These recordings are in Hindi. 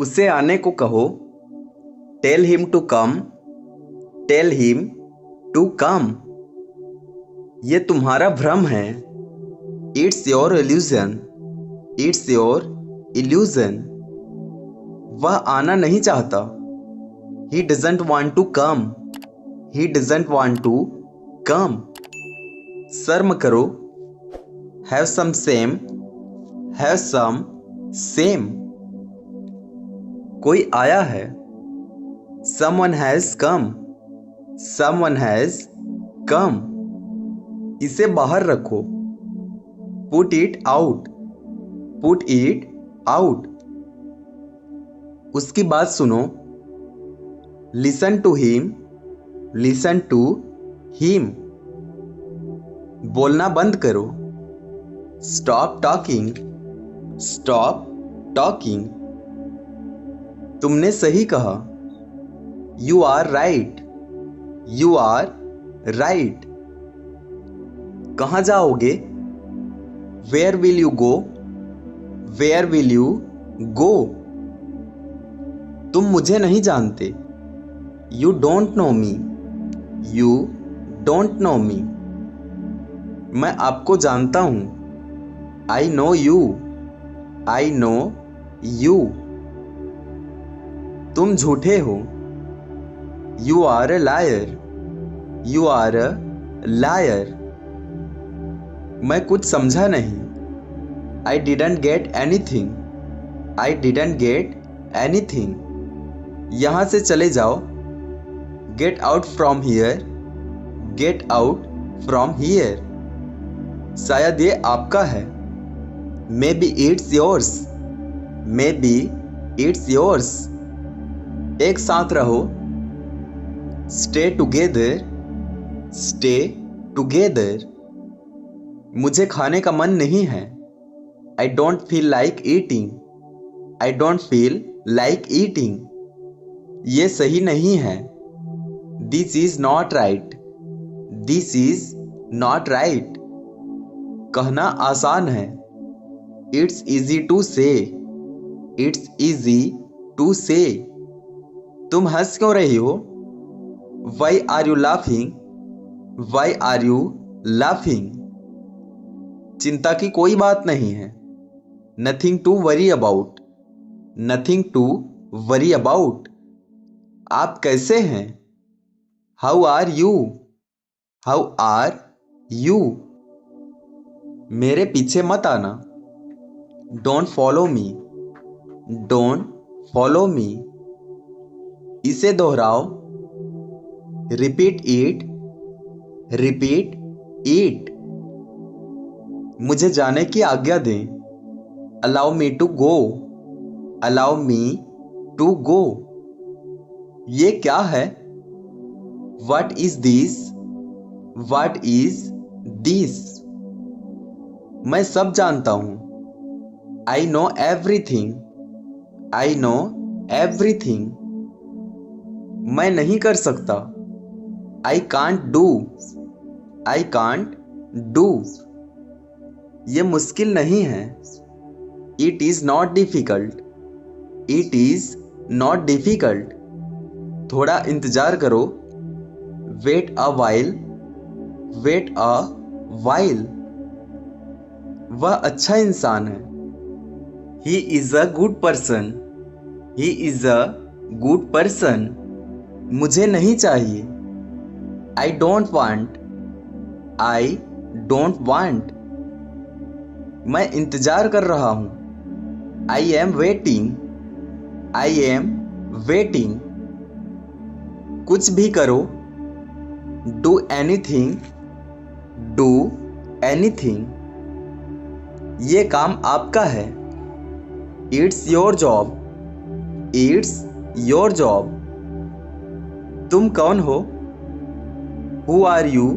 उसे आने को कहो। Tell him to come. Tell him to come. ये तुम्हारा भ्रम है। It's your illusion. It's your illusion. वह आना नहीं चाहता। He doesn't want to come. He doesn't want to come. शर्म करो। Have some shame. Have some shame. कोई आया है। Someone has come. Someone has come. इसे बाहर रखो। Put it out. Put it out. उसकी बात सुनो। Listen to him. Listen to him. बोलना बंद करो। Stop talking. Stop talking. तुमने सही कहा। You are right. You are right. कहाँ जाओगे। Where will you go. Where will you go. तुम मुझे नहीं जानते। You don't know me. You don't know me. मैं आपको जानता हूं। I know you. I know you. तुम झूठे हो। You are a liar. You are a liar. मैं कुछ समझा नहीं। I didn't get anything. I didn't get anything. यहां से चले जाओ। Get out from here. Get out from here. शायद ये आपका है। May be it's yours. May be it's yours. एक साथ रहो। Stay together. Stay together. मुझे खाने का मन नहीं है। I don't feel like eating. I don't feel like eating. ये सही नहीं है। This is not right. This is not right. कहना आसान है। इट्स इजी टू से। It's easy to say. तुम हंस क्यों रही हो। Why are you laughing. Why are you laughing. चिंता की कोई बात नहीं है। Nothing to worry about. Nothing to worry about. आप कैसे हैं। How are you. How are you. मेरे पीछे मत आना। Don't follow me. Don't follow me. इसे दोहराओ। Repeat it. Repeat it. मुझे जाने की आज्ञा दें। Allow me to go. Allow me to go. ये क्या है। What is this. What is this. मैं सब जानता हूं। I know everything. I know everything. मैं नहीं कर सकता। I can't do. I can't do. ये मुश्किल नहीं है। It is not difficult. It is not difficult. थोड़ा इंतजार करो। Wait a while. Wait a while. वह अच्छा इंसान है। He is a good person. He is a good person. मुझे नहीं चाहिए। I don't want. I don't want. मैं इंतजार कर रहा हूं। I am waiting. I am waiting. कुछ भी करो। Do anything. Do anything. ये काम आपका है। It's your job. It's your job. तुम कौन हो। Who are you.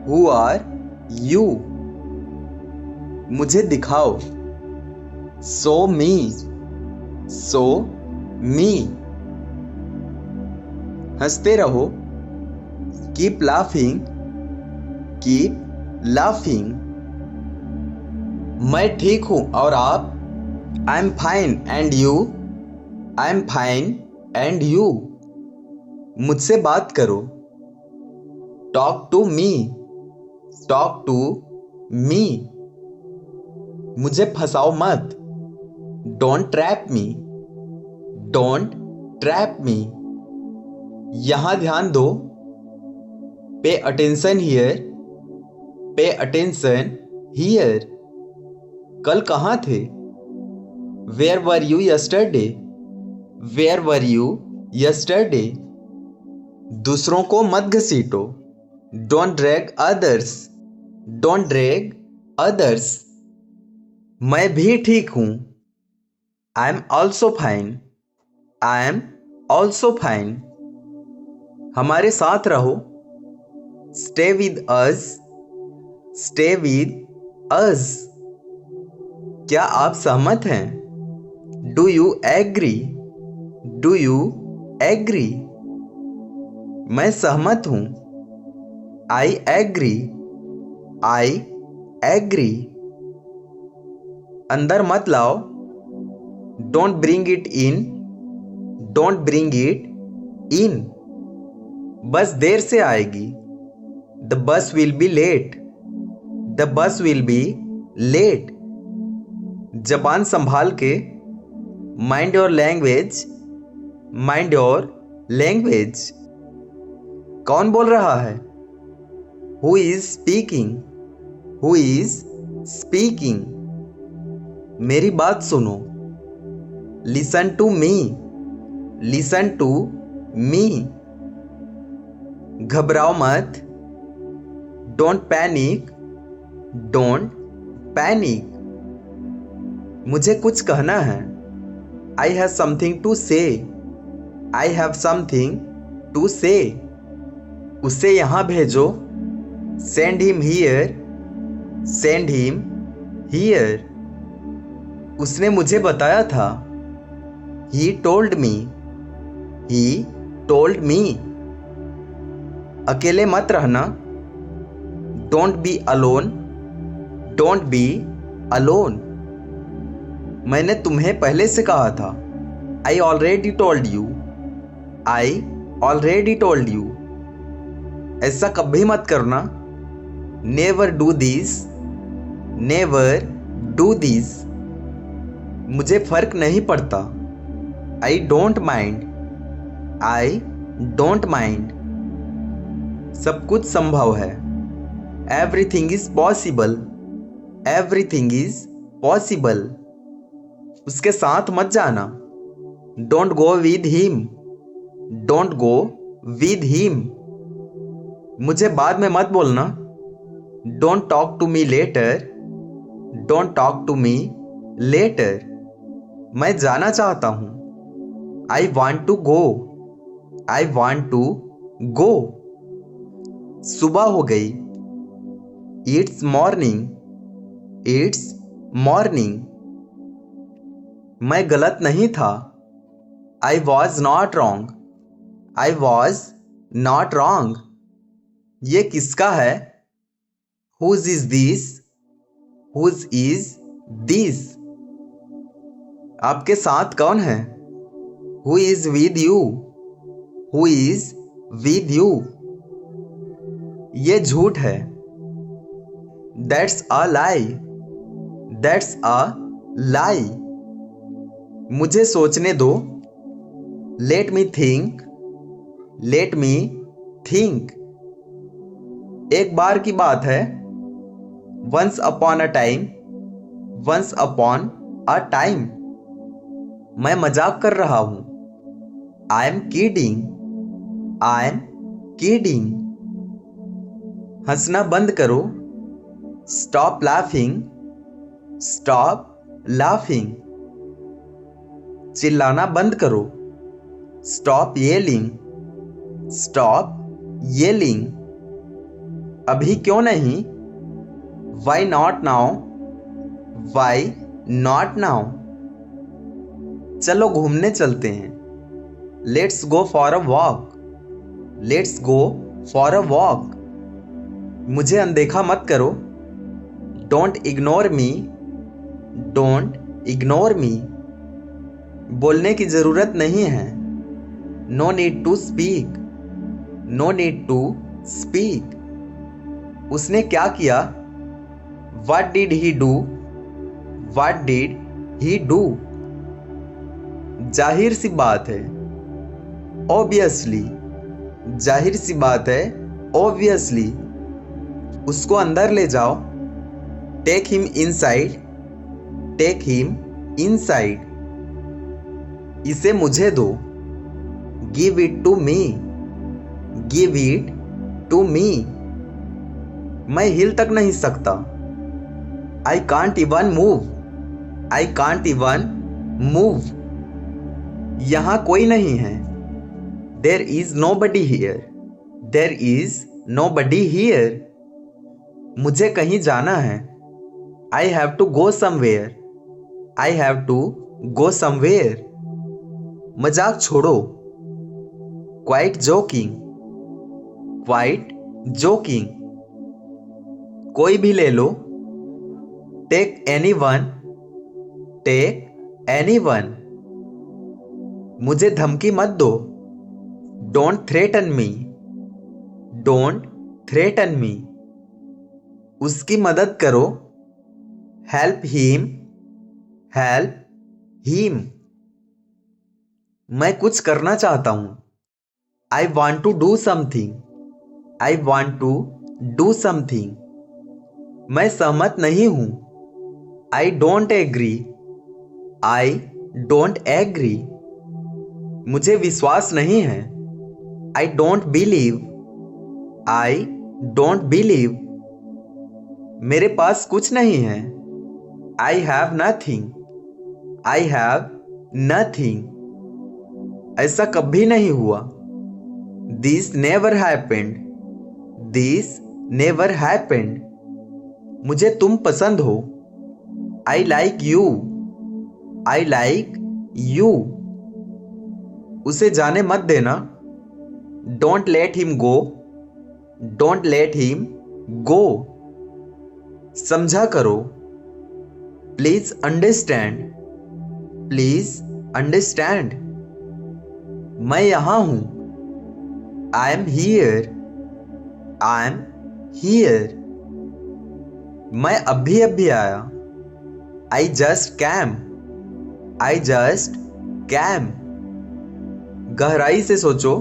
Who are you. मुझे दिखाओ। Show me. Show me. हंसते रहो। Keep laughing. Keep laughing. मैं ठीक हूं और आप। I am fine and you. I am fine and you. मुझसे बात करो। Talk to me. Talk to me. मुझे फंसाओ मत। Don't trap me. Don't trap me. यहां ध्यान दो। Pay attention here. Pay attention here. कल कहाँ थे? Where were you yesterday? Where were you yesterday? दूसरों को मत घसीटो। Don't drag others. Don't drag others. मैं भी ठीक हूं। I am also fine. I am also fine. हमारे साथ रहो। Stay with us. Stay with us. क्या आप सहमत हैं? Do you agree? Do you agree? मैं सहमत हूं। I agree. I agree. अंदर मत लाओ। Don't bring it in. Don't bring it in. Bus देर से आएगी। The bus will be late. The bus will be late. जबान संभाल के। Mind your language. Mind your language. कौन बोल रहा है? Who is speaking? Who is speaking? मेरी बात सुनो। Listen to me. Listen to me. घबराओ मत। Don't panic. Don't panic. मुझे कुछ कहना है। आई हैव समथिंग टू से। आई हैव समथिंग टू से। उसे यहां भेजो। Send him here. Send him here. उसने मुझे बताया था। He told me. He told me. अकेले मत रहना। Don't be alone. Don't be alone. मैंने तुम्हें पहले से कहा था। I already told you. I already told you. ऐसा कभी मत करना। Never do this. Never do this. मुझे फर्क नहीं पड़ता। I don't mind. I don't mind. सब कुछ संभव है। Everything is possible. Everything is possible. उसके साथ मत जाना। Don't go with him. Don't go with him. मुझे बाद में मत बोलना। Don't talk to me later. Don't talk to me later. मैं जाना चाहता हूं। I want to go. I want to go. सुबह हो गई। It's morning. It's morning. मैं गलत नहीं था। I was not wrong. I was not wrong. ये किसका है? Whose is this? Whose is this? आपके साथ कौन है? Who is with you? Who is with you? ये झूठ है। That's a lie. That's a lie. मुझे सोचने दो। Let me think. Let me think. एक बार की बात है। Once upon a time. Once upon a time. मैं मजाक कर रहा हूं। I am kidding. I am kidding. हंसना बंद करो। Stop laughing. Stop laughing. चिल्लाना बंद करो। Stop yelling. Stop yelling. अभी क्यों नहीं? Why not now? Why not now? चलो घूमने चलते हैं। Let's go for a walk. Let's go for a walk. मुझे अनदेखा मत करो। Don't ignore me. Don't ignore me. बोलने की जरूरत नहीं है। No need to speak. No need to speak. उसने क्या किया? What did he do? What did he do? जाहिर सी बात है। Obviously। जाहिर सी बात है। Obviously। उसको अंदर ले जाओ। Take him inside। Take him inside। इसे मुझे दो। Give it to me। Give it to me। मैं हिल तक नहीं सकता। I can't even move। I can't even move। यहाँ कोई नहीं है। There is nobody here। There is nobody here। मुझे कहीं जाना है। I have to go somewhere। I have to go somewhere। मजाक छोड़ो। Quite joking। Quite joking। कोई भी ले लो। Take anyone। Take anyone। मुझे धमकी मत दो। Don't threaten me। Don't threaten me। उसकी मदद करो। Help him। Help him। मैं कुछ करना चाहता हूं। I want to do something। I want to do something। मैं सहमत नहीं हूं। I don't agree। I don't agree। मुझे विश्वास नहीं है। I don't believe। I don't believe। मेरे पास कुछ नहीं है। I have nothing। I have nothing। ऐसा कभी नहीं हुआ। This never happened। This never happened। मुझे तुम पसंद हो। I like you। I like you। उसे जाने मत देना। Don't let him go। Don't let him go। समझा करो। Please understand। Please understand। मैं यहां हूं। I am here। I am here। मैं अभी अभी आया। I just came। I just came। गहराई से सोचो।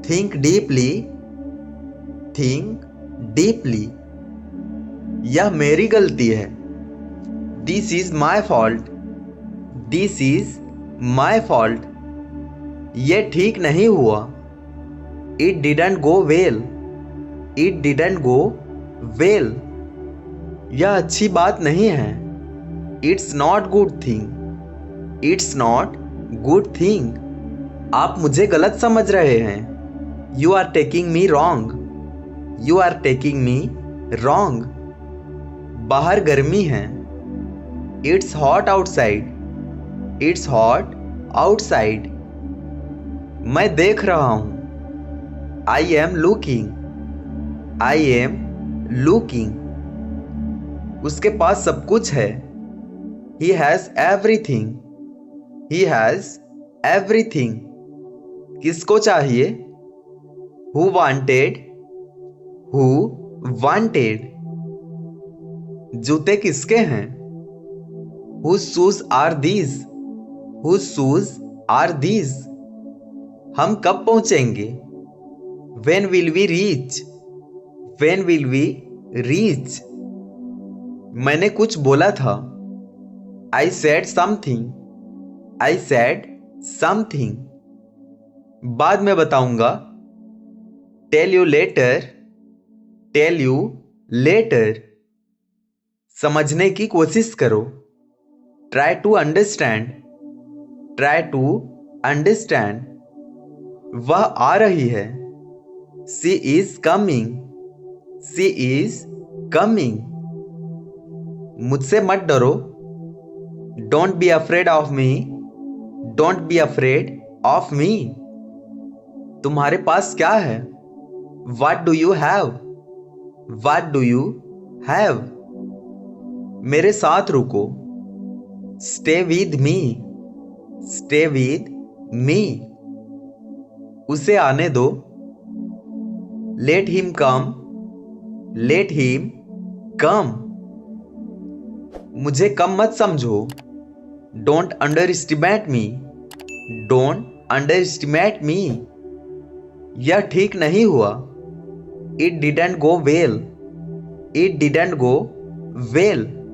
Think deeply। Think deeply। यह मेरी गलती है। This is my fault। This is my fault। यह ठीक नहीं हुआ। It didn't go well। It didn't go well। यह अच्छी बात नहीं है। It's not good thing। It's not good thing। आप मुझे गलत समझ रहे हैं। You are taking me wrong। You are taking me wrong। बाहर गर्मी है। It's hot outside। It's hot outside। मैं देख रहा हूं। I am looking। I am looking। उसके पास सब कुछ है। He has everything। He has everything। किसको चाहिए? Who wanted। Who wanted। जूते किसके हैं? Whose shoes are these। Whose shoes are these। हम कब पहुंचेंगे? When will we reach। When will we reach। मैंने कुछ बोला था। I said something। I said something। बाद में बताऊंगा। Tell you later। Tell you later। समझने की कोशिश करो। Try to understand। Try to understand। वह आ रही है। She is coming। She is coming। मुझसे मत डरो। Don't be afraid of me। Don't be afraid of me। तुम्हारे पास क्या है? What do you have। What do you have। मेरे साथ रुको। Stay with me। Stay with me. उसे आने दो। Let him come. Let him come. मुझे कम मत समझो। Don't underestimate me. Don't underestimate me. यह ठीक नहीं हुआ। It didn't go well. It didn't go well.